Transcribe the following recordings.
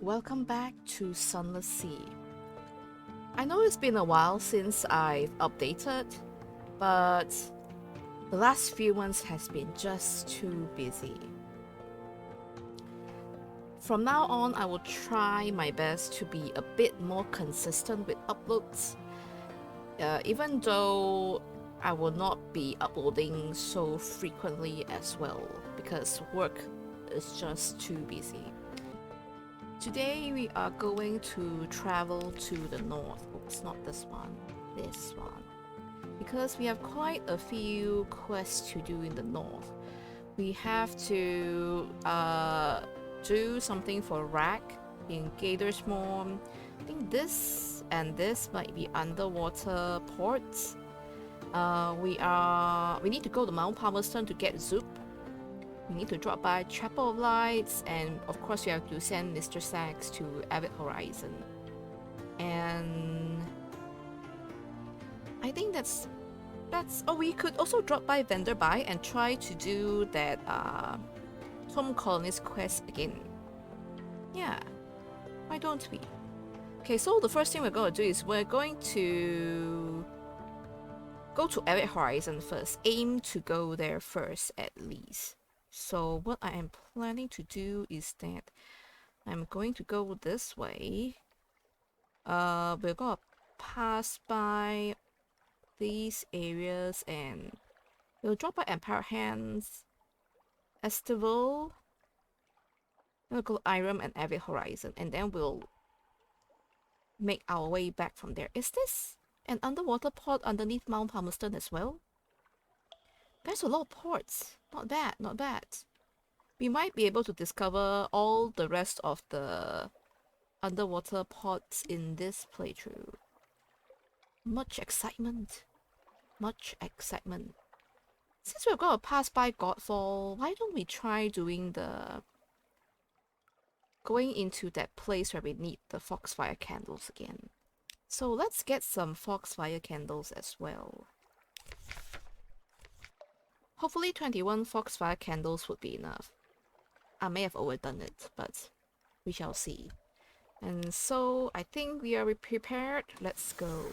Welcome back to Sunless Sea. I know it's been a while since I've updated, but the last few months has been just too busy. From now on, I will try my best to be a bit more consistent with uploads, even though I will not be uploading so frequently as well, because work is just too busy. Today we are going to travel to the north. Oops, not this one, this one. Because we have quite a few quests to do in the north. We have to do something for Rack in Gatorsmore. I think this and this might be underwater ports. We need to go to Mount Palmerston to get Zoop. We need to drop by Chapel of Lights, and of course we have to send Mr. Sachs to Avid Horizon. And I think that's oh, we could also drop by Vanderby and try to do that Home Colonist quest again. Yeah, why don't we? Okay, so the first thing we're going to do is we're going to go to Avid Horizon first. Aim to go there first at least. So what I am planning to do is that I'm going to go this way. We're gonna pass by these areas and we'll drop by Empire Hands, Estival, we'll go Irem and Avid Horizon, and then we'll make our way back from there. Is this an underwater port underneath Mount Palmerston as well? There's a lot of ports. Not bad, not bad. We might be able to discover all the rest of the underwater ports in this playthrough. Much excitement. Much excitement. Since we're going to pass by Godfall, why don't we try doing going into that place where we need the Foxfire candles again. So let's get some Foxfire candles as well. Hopefully 21 Foxfire candles would be enough. I may have overdone it, but we shall see. And so I think we are prepared. Let's go.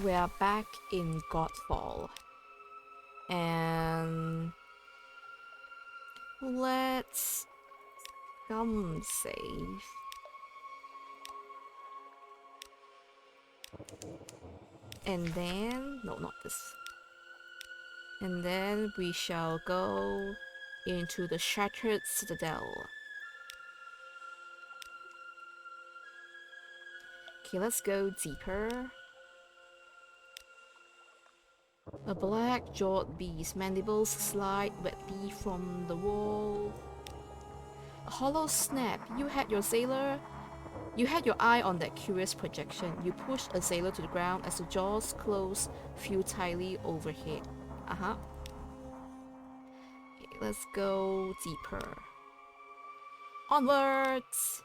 We are back in Godfall. And let's save. And then, no, not this. And then we shall go into the Shattered Citadel. Okay, let's go deeper. A black-jawed beast, mandibles slide wetly from the wall. A hollow snap. You had your sailor? You had your eye on that curious projection. You pushed a sailor to the ground as the jaws closed futilely overhead. Uh-huh. Okay, let's go deeper. Onwards!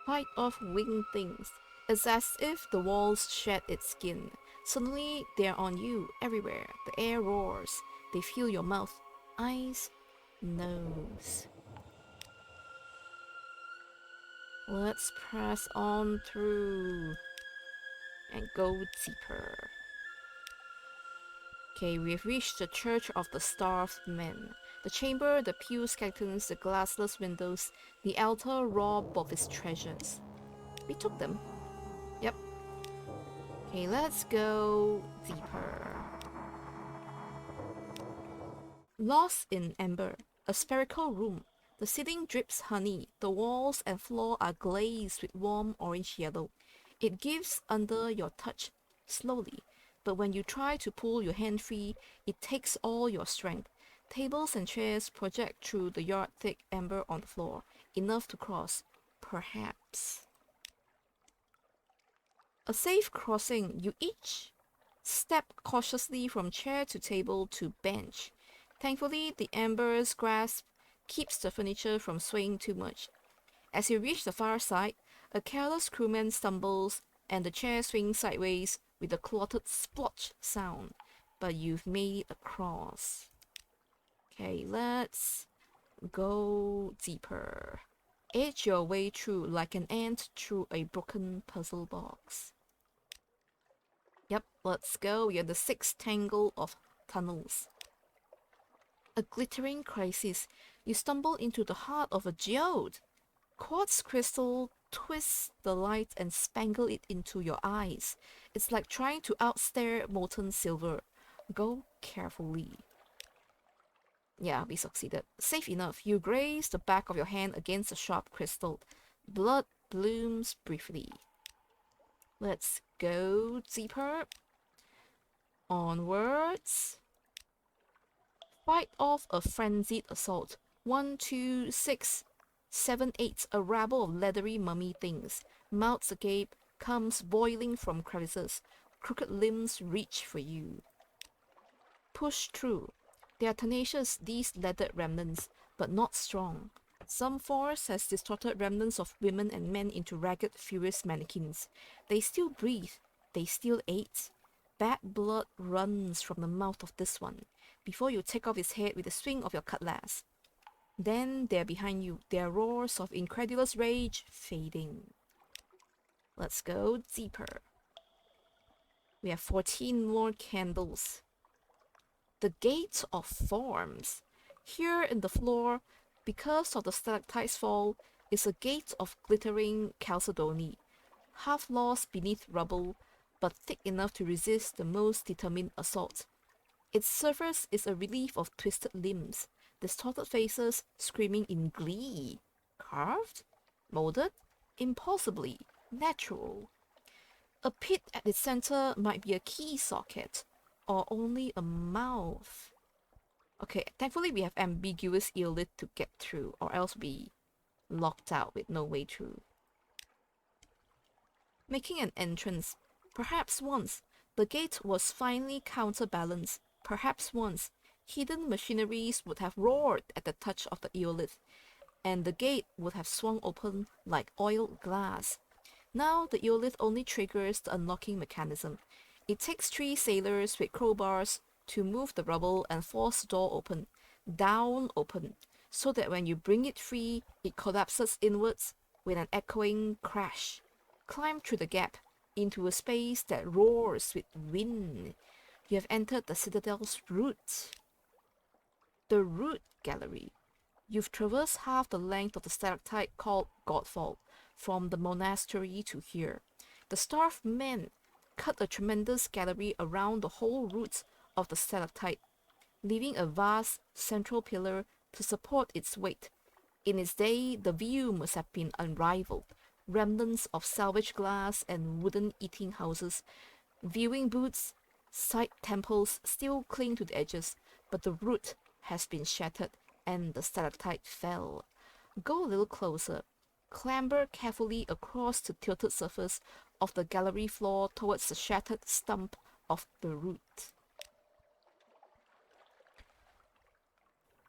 Fight off winged things. It's as if the walls shed its skin. Suddenly, they're on you, everywhere. The air roars. They fill your mouth, eyes, nose. Let's press on through and go deeper. Okay, we've reached the Church of the Starved Men. The chamber, the pew skeletons, the glassless windows, the altar robbed of its treasures. We took them. Yep. Okay, let's go deeper. Lost in amber, a spherical room. The ceiling drips honey. The walls and floor are glazed with warm orange yellow. It gives under your touch slowly, but when you try to pull your hand free, it takes all your strength. Tables and chairs project through the yard-thick amber on the floor, enough to cross, perhaps. A safe crossing. You each step cautiously from chair to table to bench. Thankfully, the amber's grasp keeps the furniture from swaying too much. As you reach the far side, a careless crewman stumbles and the chair swings sideways with a clotted splotch sound. But you've made it across. Okay, let's go deeper. Edge your way through like an ant through a broken puzzle box. Yep, let's go. We are the sixth tangle of tunnels. A glittering crisis. You stumble into the heart of a geode. Quartz crystal twists the light and spangle it into your eyes. It's like trying to outstare molten silver. Go carefully. Yeah, we succeeded. Safe enough. You graze the back of your hand against a sharp crystal. Blood blooms briefly. Let's go deeper. Onwards. Fight off a frenzied assault. 1, 2, 6, 7, 8. A rabble of leathery mummy things. Mouths agape, comes boiling from crevices. Crooked limbs reach for you. Push through. They are tenacious, these leathered remnants, but not strong. Some force has distorted remnants of women and men into ragged, furious mannequins. They still breathe. They still ate. Bad blood runs from the mouth of this one, before you take off his head with a swing of your cutlass. Then they're behind you, their roars of incredulous rage fading. Let's go deeper. We have 14 more candles. The Gate of Forms. Here in the floor, because of the stalactite's fall, is a gate of glittering Chalcedony, half lost beneath rubble, but thick enough to resist the most determined assault. Its surface is a relief of twisted limbs, distorted faces screaming in glee. Carved? Molded? Impossibly natural. A pit at its center might be a key socket, or only a mouth. Okay, thankfully we have ambiguous eolith to get through, or else we locked out with no way through. Making an entrance. Perhaps once, the gate was finely counterbalanced. Perhaps once, hidden machineries would have roared at the touch of the eolith, and the gate would have swung open like oiled glass. Now the eolith only triggers the unlocking mechanism. It takes 3 sailors with crowbars to move the rubble and force the door open, down open, so that when you bring it free, it collapses inwards with an echoing crash. Climb through the gap into a space that roars with wind. You have entered the Citadel's root. The Root Gallery. You've traversed half the length of the stalactite called Godfall, from the monastery to here. The starved men cut a tremendous gallery around the whole roots of the stalactite, leaving a vast central pillar to support its weight. In its day, the view must have been unrivaled. Remnants of salvaged glass and wooden eating houses, viewing booths, side temples still cling to the edges, but the root has been shattered and the stalactite fell. Go a little closer. clamber carefully across the tilted surface of the gallery floor towards the shattered stump of the root.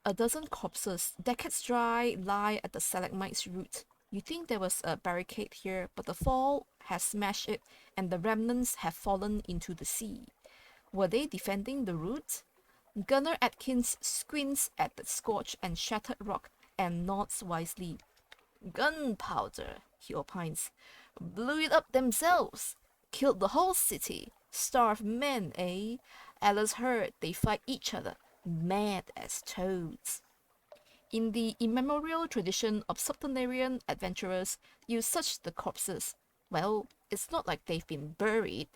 A dozen corpses, decades dry, lie at the stalagmite's root. You think there was a barricade here, but the fall has smashed it and the remnants have fallen into the sea. Were they defending the root? Gunner Atkins squints at the scorched and shattered rock and nods wisely. Gunpowder, he opines. Blew it up themselves. Killed the whole city. Starved men, eh? Alice heard they fight each other. Mad as toads. In the immemorial tradition of subterranean adventurers, you search the corpses. Well, it's not like they've been buried.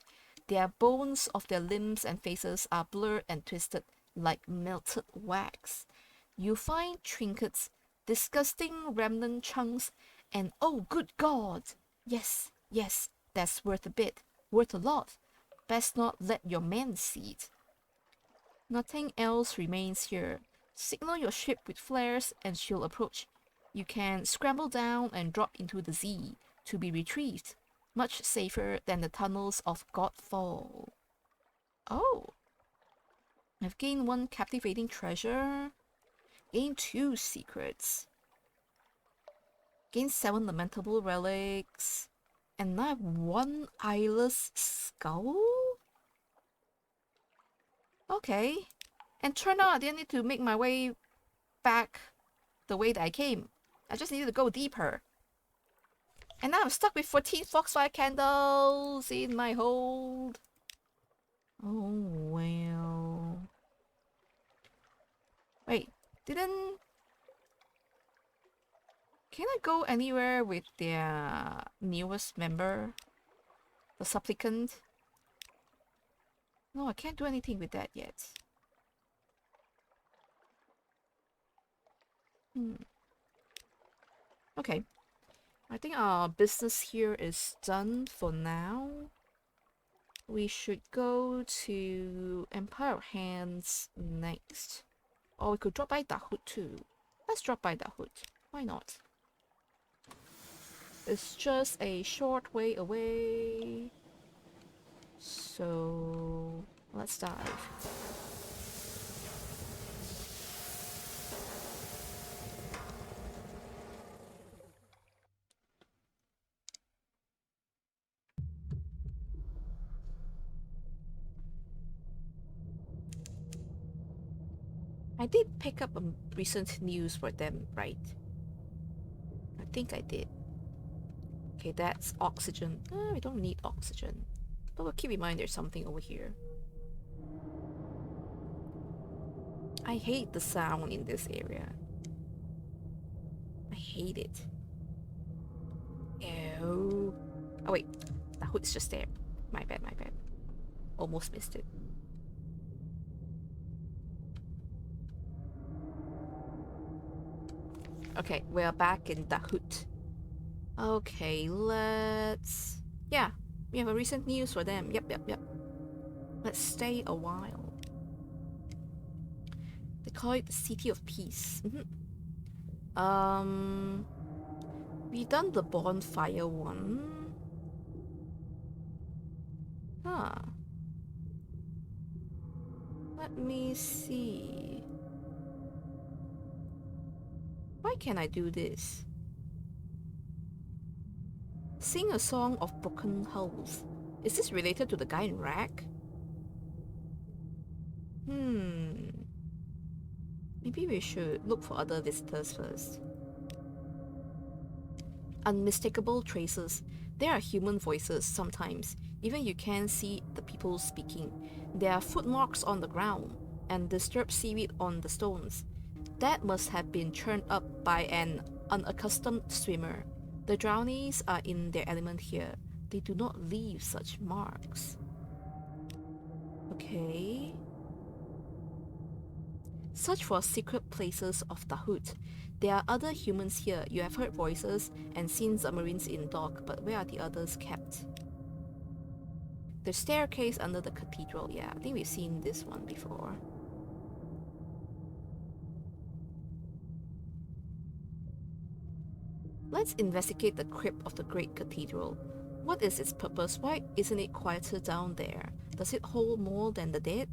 Their bones of their limbs and faces are blurred and twisted like melted wax. You find trinkets, disgusting remnant chunks, and oh good God! Yes, that's worth a bit, worth a lot. Best not let your men see it. Nothing else remains here. Signal your ship with flares and she'll approach. You can scramble down and drop into the Z to be retrieved. Much safer than the tunnels of Godfall. Oh. I've gained 1 captivating treasure. Gained 2 secrets. Gained 7 lamentable relics. And now I have 1 eyeless skull? Okay. And turned out I didn't need to make my way back the way that I came. I just needed to go deeper. And now I'm stuck with 14 foxfire candles in my hold. Oh well. Wait, didn't... Can I go anywhere with their newest member? The supplicant? No, I can't do anything with that yet. Okay. I think our business here is done for now. We should go to Empire of Hands next. Or we could drop by Dahut too. Let's drop by Dahut. Why not? It's just a short way away. So let's dive. I did pick up a recent news for them, right? I think I did. Okay, that's oxygen. We don't need oxygen. But we'll keep in mind there's something over here. I hate the sound in this area. I hate it. Ew. Oh wait, the hood's just there. My bad. Almost missed it. Okay, we're back in Dahut. Okay, let's... Yeah, we have a recent news for them. Yep. Let's stay a while. They call it the City of Peace. We've done the bonfire one. Huh. Let me see. Why can't I do this? Sing a song of broken hulls. Is this related to the guy in Rack? Maybe we should look for other visitors first. Unmistakable traces. There are human voices sometimes. Even you can see the people speaking. There are footmarks on the ground and disturbed seaweed on the stones. That must have been churned up by an unaccustomed swimmer. The drownies are in their element here. They do not leave such marks. Okay. Search for secret places of Dahut. There are other humans here. You have heard voices and seen submarines in dock, but where are the others kept? The staircase under the cathedral. Yeah, I think we've seen this one before. Let's investigate the crypt of the Great Cathedral. What is its purpose? Why isn't it quieter down there? Does it hold more than the dead?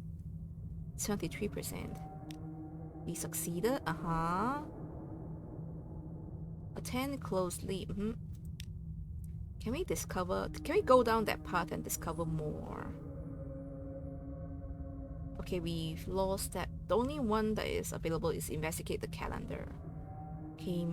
73%. We succeeded. Attend closely. Can we go down that path and discover more? Okay, we've lost that. The only one that is available is investigate the calendar. Okay,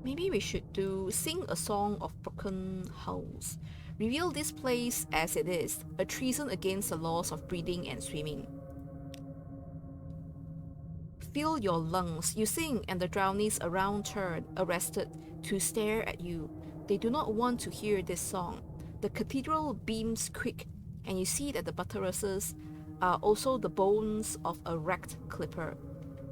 maybe we should sing a song of broken hulls. Reveal this place as it is, a treason against the laws of breathing and swimming. Fill your lungs. You sing, and the drownies around turn, arrested, to stare at you. They do not want to hear this song. The cathedral beams quick, and you see that the buttresses are also the bones of a wrecked clipper.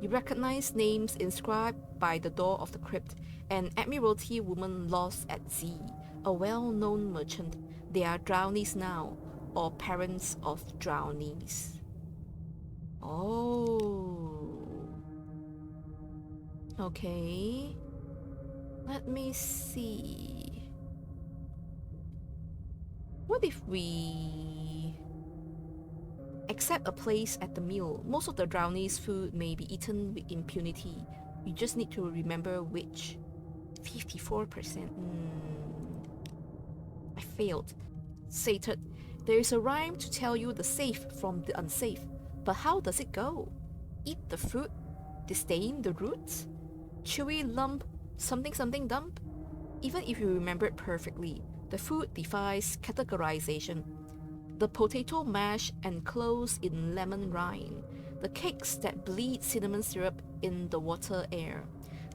You recognize names inscribed by the door of the crypt. An Admiralty woman lost at sea, a well-known merchant. They are drownies now, or parents of drownies. Oh. Okay. Let me see. What if we accept a place at the meal? Most of the drownies' food may be eaten with impunity. You just need to remember which. 54%. I failed. Sated. There is a rhyme to tell you the safe from the unsafe. But how does it go? Eat the fruit? Disdain the roots? Chewy lump? Something something dump? Even if you remember it perfectly, the food defies categorization. The potato mash enclosed in lemon rind. The cakes that bleed cinnamon syrup in the water air.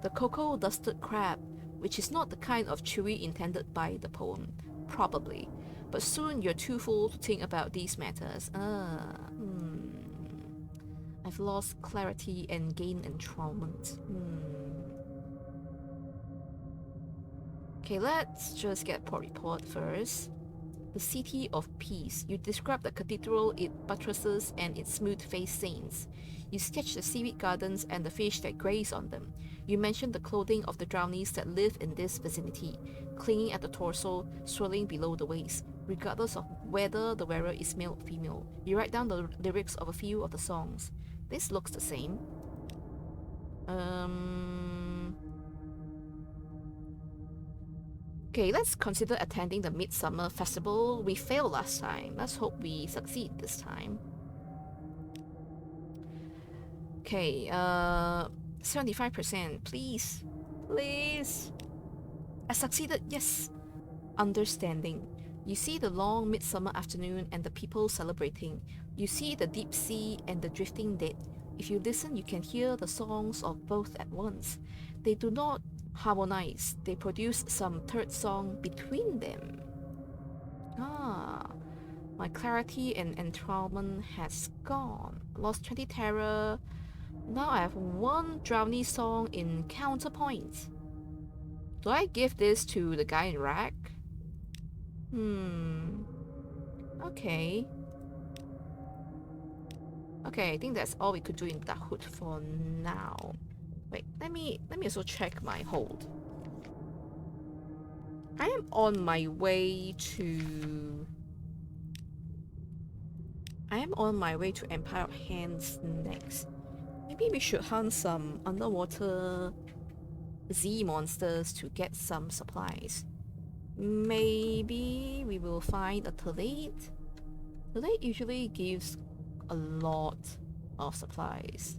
The cocoa dusted crab, which is not the kind of chewy intended by the poem, probably. But soon you're too full to think about these matters. I've lost clarity and gained entrailment. Okay, let's just get port report first. The City of Peace. You describe the cathedral, its buttresses, and its smooth-faced saints. You sketch the seaweed gardens and the fish that graze on them. You mention the clothing of the drownies that live in this vicinity, clinging at the torso, swirling below the waist, regardless of whether the wearer is male or female. You write down the lyrics of a few of the songs. This looks the same. Okay, let's consider attending the Midsummer Festival. We failed last time. Let's hope we succeed this time. Okay, 75%. Please. Please. I succeeded, yes. Understanding. You see the long midsummer afternoon and the people celebrating. You see the deep sea and the drifting dead. If you listen, you can hear the songs of both at once. They do not harmonize. They produce some third song between them. My clarity and entrailment has gone. Lost 20 terror. Now I have one drowny song in counterpoint. Do I give this to the guy in rag? Okay. Okay, I think that's all we could do in that hood for now. Wait, let me also check my hold. I am on my way to Empire of Hands next. Maybe we should hunt some underwater Z monsters to get some supplies. Maybe we will find a Talate. Talate usually gives a lot of supplies.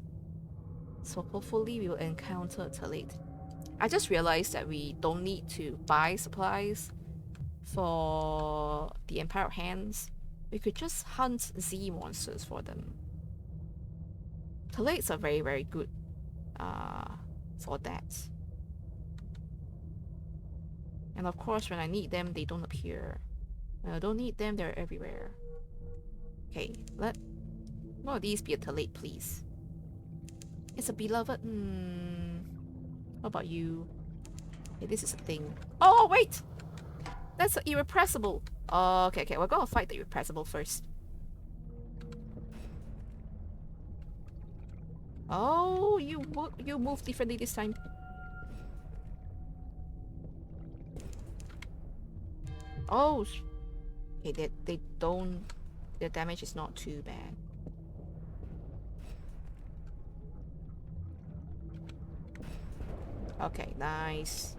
So hopefully we will encounter Talate. I just realized that we don't need to buy supplies for the Empire of Hands. We could just hunt Z monsters for them. Talates are very, very good for that. And of course, when I need them, they don't appear. When I don't need them, they're everywhere. Okay, let one of these be a Talate, please. It's a beloved. What about you? Okay, this is a thing. Oh, wait! That's an irrepressible. Okay, we're gonna fight the irrepressible first. Oh, you move differently this time. Oh, okay, they don't. Their damage is not too bad. Okay, nice.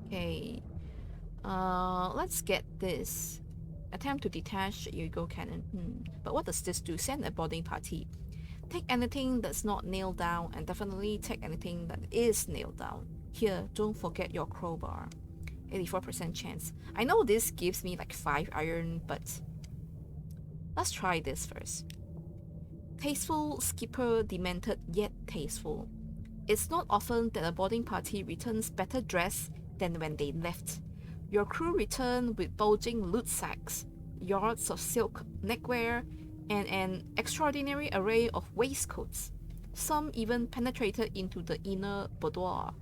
Okay, let's get this. Attempt to detach your Yugo cannon. But what does this do? Send a boarding party. Take anything that's not nailed down, and definitely take anything that is nailed down. Here, don't forget your crowbar. 84% chance. I know this gives me like 5 iron, but let's try this first. Tasteful skipper demented yet tasteful. It's not often that a boarding party returns better dressed than when they left. Your crew return with bulging loot sacks, yards of silk neckwear, and an extraordinary array of waistcoats. Some even penetrated into the inner boudoir.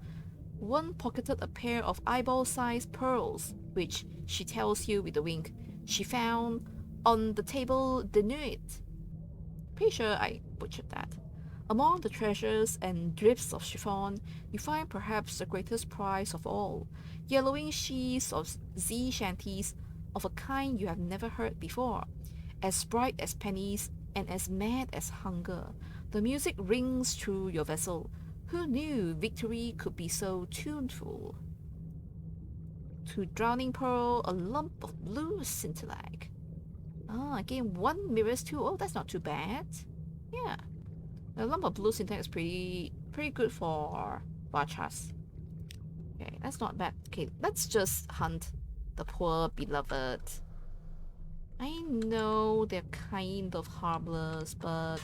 One pocketed a pair of eyeball-sized pearls, which, she tells you with a wink, she found on the table de nuit. Pretty sure I butchered that. Among the treasures and drifts of chiffon, you find perhaps the greatest prize of all, yellowing sheaths of sea shanties of a kind you have never heard before, as bright as pennies and as mad as hunger. The music rings through your vessel. Who knew victory could be so tuneful? To drowning pearl, a lump of blue scintillate. Ah, again, one mirrors two. Oh, that's not too bad. Yeah. The lump of blue scintillate is pretty good for Vachas. Okay, that's not bad. Okay, let's just hunt the poor beloved. I know they're kind of harmless, but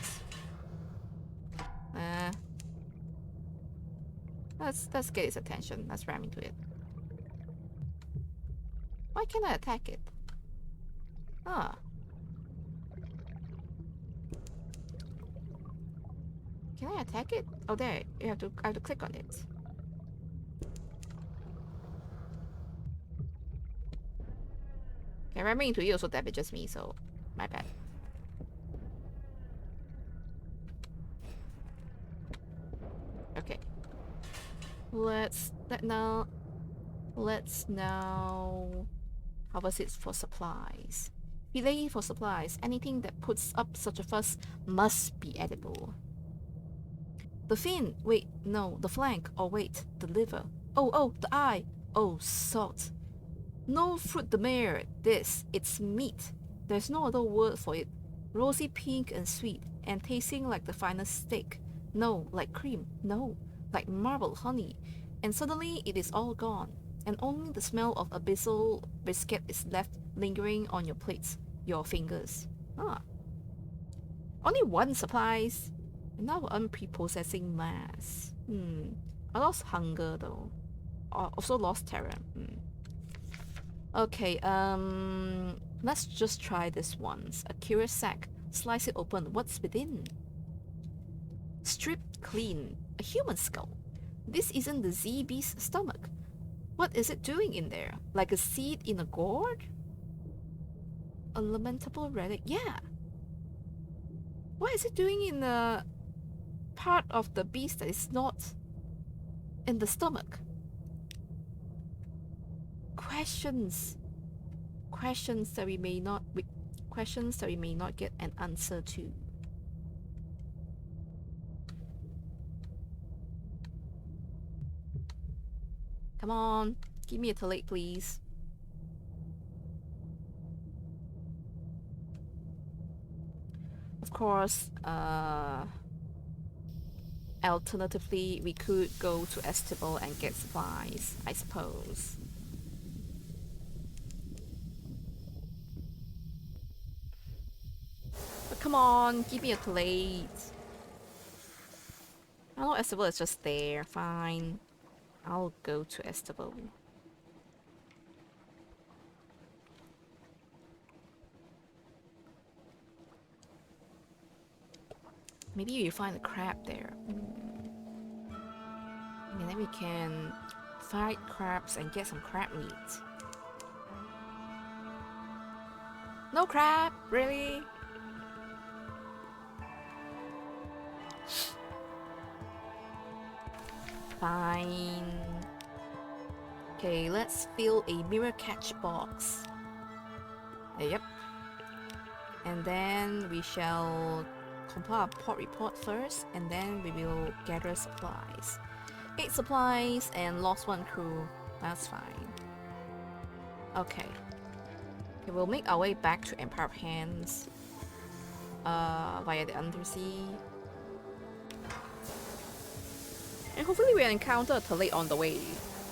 eh, let's get its attention. Let's ram into it. Why can't I attack it? Ah, can I attack it? Oh, there. I have to click on it. Okay, ramming into it also damages me, so my bad. Okay. Let's now harvest it for supplies. Delay for supplies. Anything that puts up such a fuss must be edible. The fin. Wait, no. The flank. Oh, wait. The liver. Oh, the eye. Oh, salt. No fruit de mer. This. It's meat. There's no other word for it. Rosy pink and sweet, and tasting like the finest steak. No, like cream. No, like marbled honey. And suddenly it is all gone, and only the smell of abyssal brisket is left lingering on your plates, your fingers. Ah. Only one supplies. And now unprepossessing mass. I lost hunger though. Also lost terror. Okay, let's just try this once. A curious sack. Slice it open. What's within? Stripped clean. A human skull. This isn't the Z beast's stomach. What is it doing in there? Like a seed in a gourd? A lamentable relic. Yeah. What is it doing in a part of the beast that is not in the stomach? Questions. Questions that we may not get an answer to. Come on, give me a tillate, please. Of course, alternatively, we could go to Estival and get supplies, I suppose. But come on, give me a plate. I know Estival is just there, fine. I'll go to Estival. Maybe you find a crab there. And then we can fight crabs and get some crab meat. No crab? Really? Fine. Okay, let's fill a mirror catch box. Yep. And then we shall compile a port report first, and then we will gather supplies. 8 supplies and lost 1 crew. That's fine. Okay. Okay, we'll make our way back to Empire of Hands via the Undersea. And hopefully we'll encounter a Talate on the way.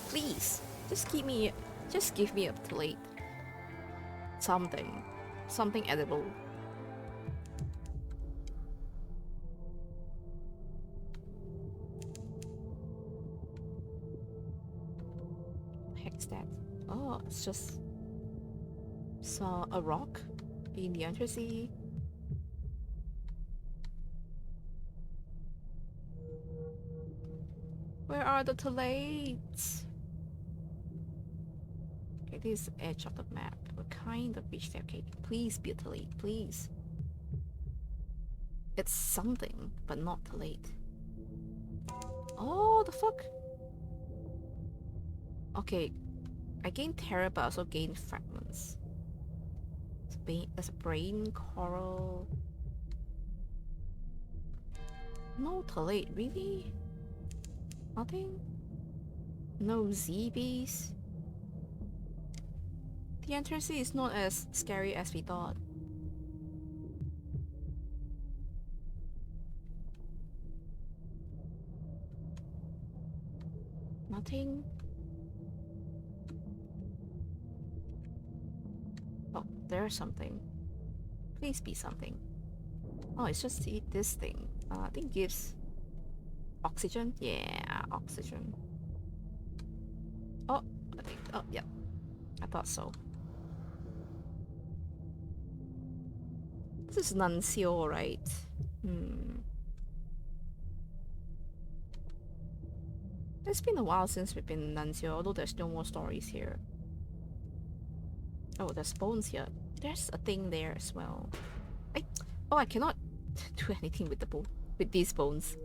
Please, just give me a Talate. Something edible. What the heck's that? Oh, it's just a rock in the Undersea. Where are the Talates? Okay, this is the edge of the map. We're kind of reached there. Okay, please be a Talate, please. It's something, but not Talate. Oh, the fuck? Okay, I gained terror, but I also gained fragments. There's a brain, coral. No Talate, really? Nothing? No ZBs? The entrance is not as scary as we thought. Nothing? Oh, there's something. Please be something. Oh, it's just this thing. I think it gives oxygen? Yeah, oxygen. Oh, yeah. I thought so. This is Nuncio, right? It's been a while since we've been in Nuncio, although there's no more stories here. Oh, there's bones here. There's a thing there as well. I cannot do anything with these bones.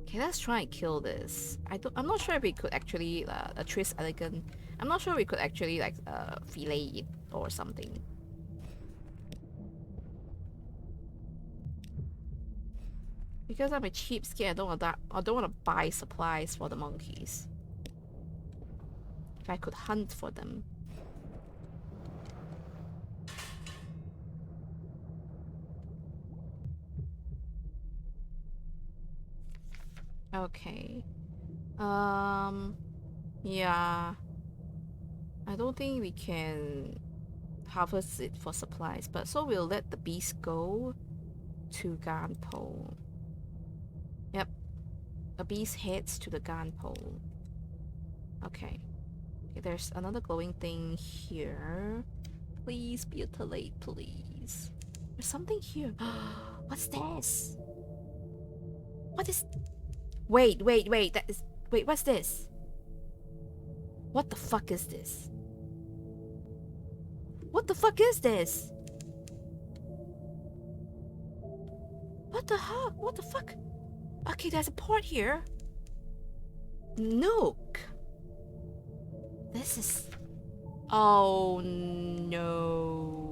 Okay, let's try and kill this. I'm not sure if we could actually a Tris elegant. I'm not sure we could actually like fillet it or something. Because I'm a cheapskate, I don't want to buy supplies for the monkeys. If I could hunt for them. Okay. Yeah. I don't think we can harvest it for supplies, but so we'll let the beast go to Garn Pole. Yep. The beast heads to the Garn Pole. Okay. Okay, there's another glowing thing here. Please be a Talate, please. There's something here. What's this? What is... Wait. That is... Wait, what's this? What the fuck is this? What the fuck is this? What the hell? What the fuck? Okay, there's a port here. Nook. This is... Oh no.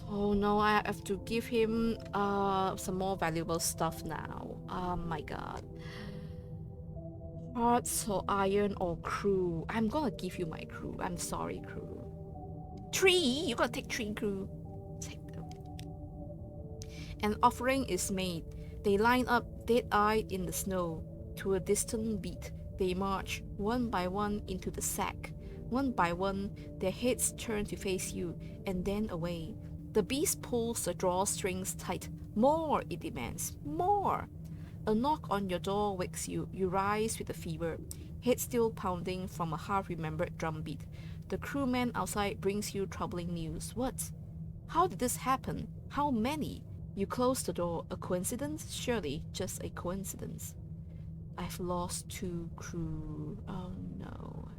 Oh no, I have to give him some more valuable stuff now. Oh my god. Hearts or iron or crew. I'm gonna give you my crew. I'm sorry, crew. 3? You gotta take 3 crew. Take them. An offering is made. They line up dead-eyed in the snow. To a distant beat, they march one by one into the sack. One by one, their heads turn to face you, and then away. The beast pulls the drawstrings tight. More, it demands. More! A knock on your door wakes you. You rise with a fever, head still pounding from a half-remembered drumbeat. The crewman outside brings you troubling news. What? How did this happen? How many? You close the door. A coincidence? Surely just a coincidence. I've lost 2 crew. Oh no.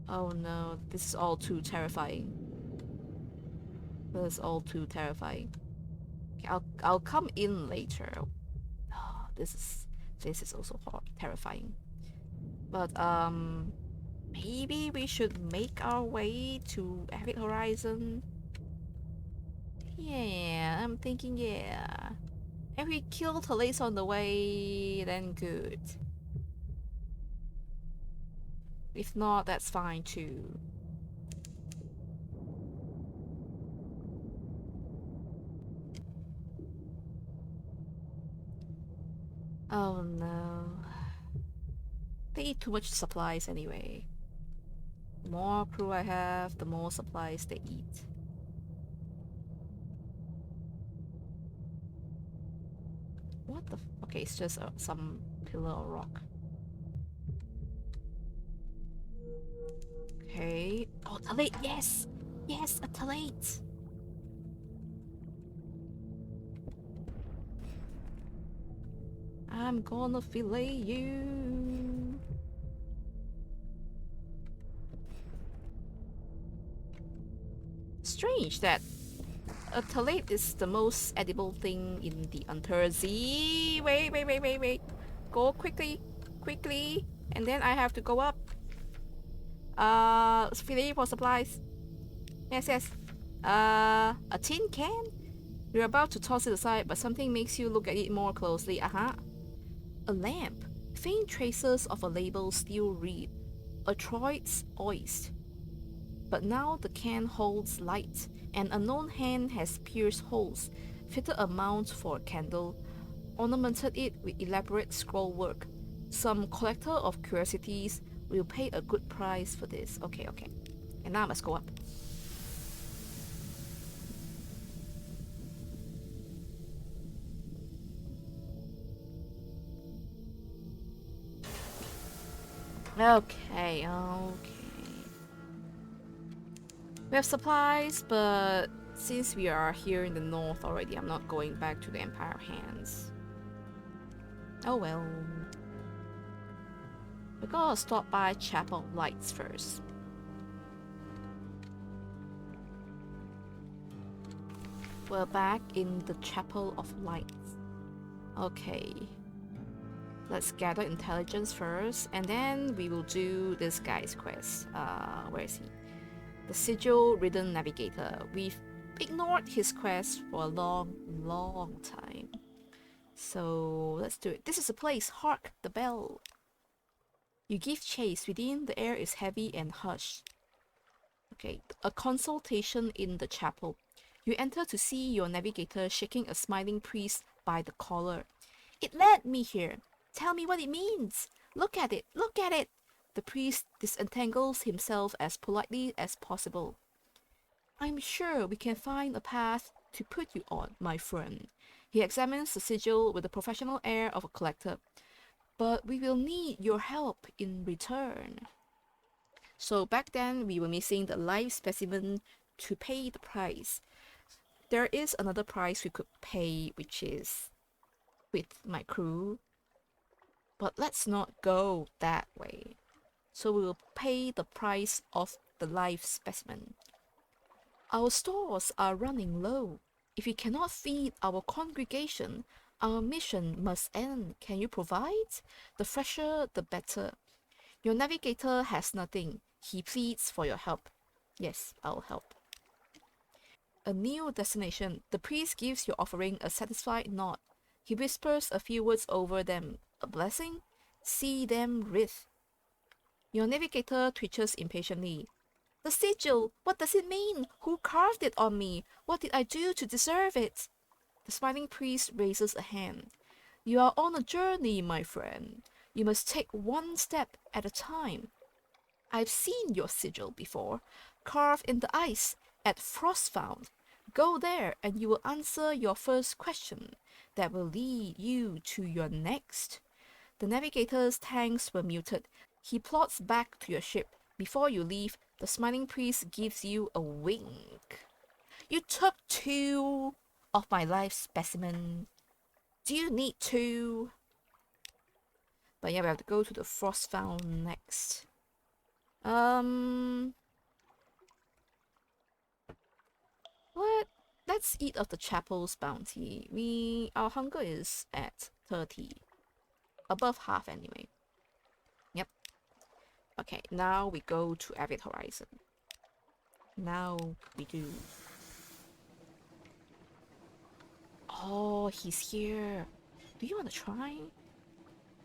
Oh no, this is all too terrifying. This is all too terrifying. Okay, I'll come in later. Oh, this is also terrifying. But maybe we should make our way to Arid Horizon. Yeah, I'm thinking yeah. If we kill Talais on the way, then good. If not, that's fine too. Oh no. They eat too much supplies anyway. The more crew I have, the more supplies they eat. What the okay, it's just some pillar or rock. Okay. Oh, Talate, yes! Yes, a Talate! I'm gonna fillet you. Strange that a Talate is the most edible thing in the Untitled Sea. Wait. Go quickly, quickly. And then I have to go up. Fillet for supplies. Yes. A tin can? You're about to toss it aside, but something makes you look at it more closely. A lamp. Faint traces of a label still read, Atroid's Oyst. But now the can holds light. An unknown hand has pierced holes, fitted a mount for a candle, ornamented it with elaborate scrollwork. Some collector of curiosities will pay a good price for this. Okay. And now I must go up. Okay. We have supplies, but since we are here in the north already, I'm not going back to the Empire Hands. Oh well. We're gonna stop by Chapel of Lights first. We're back in the Chapel of Lights. Okay. Let's gather intelligence first, and then we will do this guy's quest. Where is he? The Sigil-ridden Navigator. We've ignored his quest for a long time. So let's do it. This is the place. Hark the bell. You give chase. Within, the air is heavy and hushed. Okay, a consultation in the chapel. You enter to see your navigator shaking a smiling priest by the collar. It led me here. Tell me what it means. Look at it. The priest disentangles himself as politely as possible. I'm sure we can find a path to put you on, my friend. He examines the sigil with the professional air of a collector. But we will need your help in return. So back then, we were missing the live specimen to pay the price. There is another price we could pay, which is with my crew. But let's not go that way. So we will pay the price of the live specimen. Our stores are running low. If we cannot feed our congregation, our mission must end. Can you provide? The fresher, the better. Your navigator has nothing. He pleads for your help. Yes, I'll help. A new destination. The priest gives your offering a satisfied nod. He whispers a few words over them. A blessing? See them wreath. Your navigator twitches impatiently. The sigil! What does it mean? Who carved it on me? What did I do to deserve it? The smiling priest raises a hand. You are on a journey, my friend. You must take one step at a time. I've seen your sigil before, carved in the ice at Frostfound. Go there and you will answer your first question. That will lead you to your next. The navigator's tanks were muted. He plods back to your ship. Before you leave, the smiling priest gives you a wink. You took 2 of my life specimen. Do you need 2? But yeah, we have to go to the Frostfound next. What? Let's eat of the chapel's bounty. Our hunger is at 30. Above half anyway. Yep. Okay, now we go to Avid Horizon. Now we do. Oh, he's here. Do you want to try?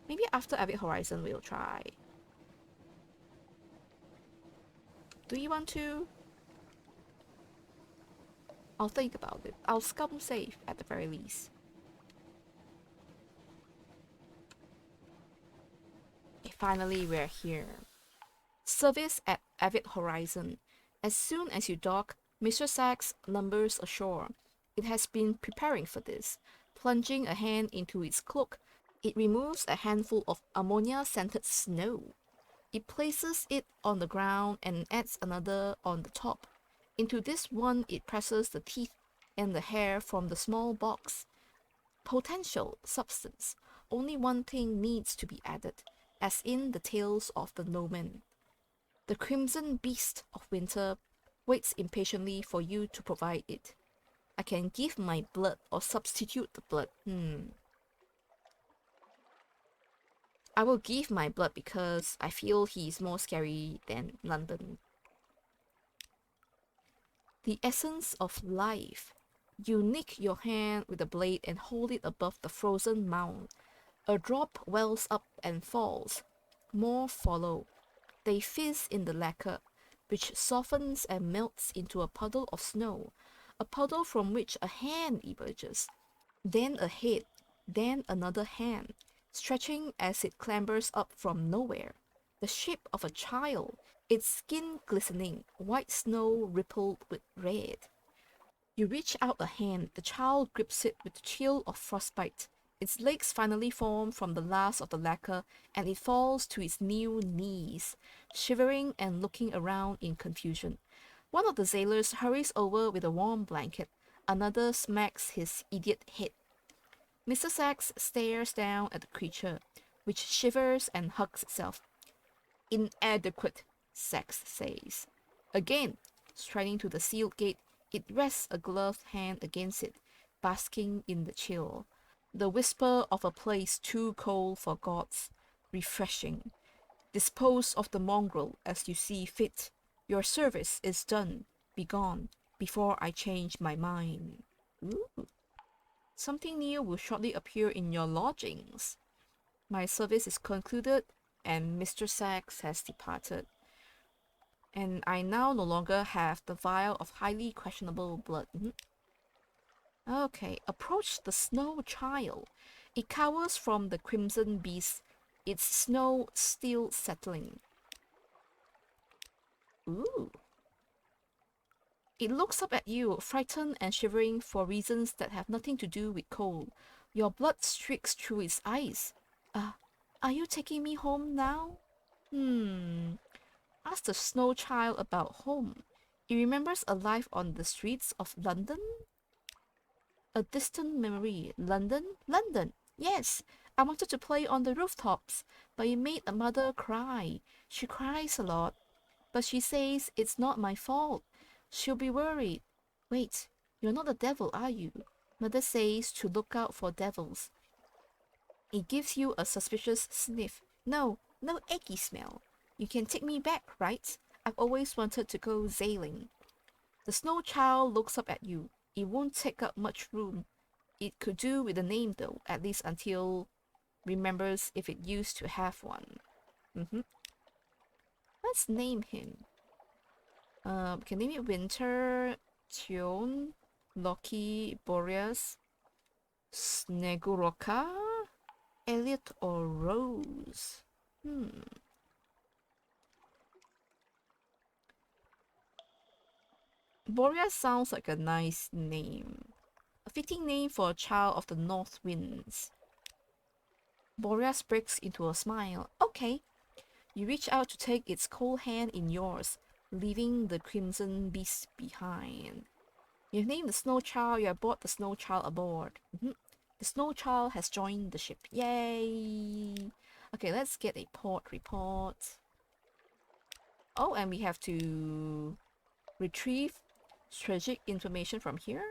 Maybe after Avid Horizon we'll try. Do you want to? I'll think about it. I'll scum save at the very least. Okay, finally we're here. Service at Avid Horizon. As soon as you dock, Mr. Sachs lumbers ashore. It has been preparing for this. Plunging a hand into its cloak, it removes a handful of ammonia-scented snow. It places it on the ground and adds another on the top. Into this one it presses the teeth and the hair from the small box. Potential substance. Only one thing needs to be added, as in the tales of the Nomen. The crimson beast of winter waits impatiently for you to provide it. I can give my blood or substitute the blood. I will give my blood because I feel he's more scary than London. The essence of life. You nick your hand with the blade and hold it above the frozen mound. A drop wells up and falls. More follow. They fizz in the lacquer, which softens and melts into a puddle of snow, a puddle from which a hand emerges. Then a head, then another hand, stretching as it clambers up from nowhere. The shape of a child, its skin glistening, white snow rippled with red. You reach out a hand, the child grips it with the chill of frostbite. Its legs finally form from the last of the lacquer, and it falls to its new knees, shivering and looking around in confusion. One of the sailors hurries over with a warm blanket. Another smacks his idiot head. Mr. Sachs stares down at the creature, which shivers and hugs itself. Inadequate, Sachs says. Again, striding to the sealed gate, it rests a gloved hand against it, basking in the chill. The whisper of a place too cold for gods. Refreshing. Dispose of the mongrel as you see fit. Your service is done. Begone, before I change my mind. Ooh. Something new will shortly appear in your lodgings. My service is concluded, and Mr. Sachs has departed. And I now no longer have the vial of highly questionable blood. Okay, approach the snow child. It cowers from the crimson beast, its snow still settling. Ooh. It looks up at you, frightened and shivering for reasons that have nothing to do with cold. Your blood streaks through its eyes. Are you taking me home now? Ask the snow child about home. It remembers a life on the streets of London? A distant memory. London? London! Yes! I wanted to play on the rooftops, but it made a mother cry. She cries a lot, but she says it's not my fault. She'll be worried. Wait, you're not a devil, are you? Mother says to look out for devils. It gives you a suspicious sniff. No, no eggy smell. You can take me back, right? I've always wanted to go sailing. The snow child looks up at you. It won't take up much room. It could do with a name though, at least until remembers if it used to have one. Let's name him. We can name it Winter, Tion, Loki, Boreas, Sneguroka, Elliot, or Rose. Boreas sounds like a nice name. A fitting name for a child of the north winds. Boreas breaks into a smile. Okay. You reach out to take its cold hand in yours, leaving the crimson beast behind. You've named the snow child. You have brought the snow child aboard. The snow child has joined the ship. Yay! Okay, let's get a port report. Oh, and we have to retrieve strategic information from here.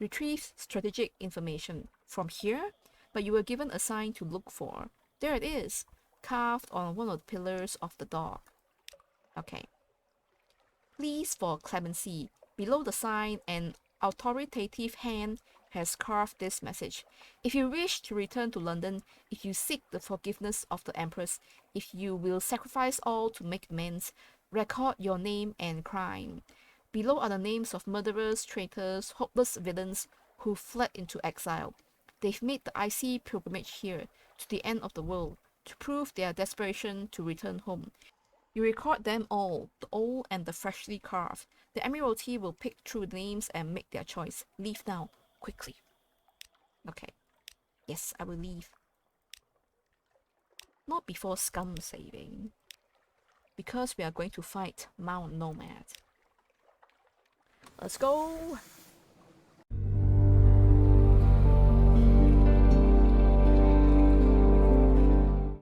Retrieve strategic information from here, but you were given a sign to look for. There it is, carved on one of the pillars of the dock. Okay. Please for clemency. Below the sign, an authoritative hand has carved this message. If you wish to return to London, if you seek the forgiveness of the Empress, if you will sacrifice all to make amends, record your name and crime. Below are the names of murderers, traitors, hopeless villains who fled into exile. They've made the icy pilgrimage here, to the end of the world, to prove their desperation to return home. You record them all, the old and the freshly carved. The Admiralty will pick through the names and make their choice. Leave now, quickly. Okay. Yes, I will leave. Not before scum saving. Because we are going to fight Mount Nomad. Let's go!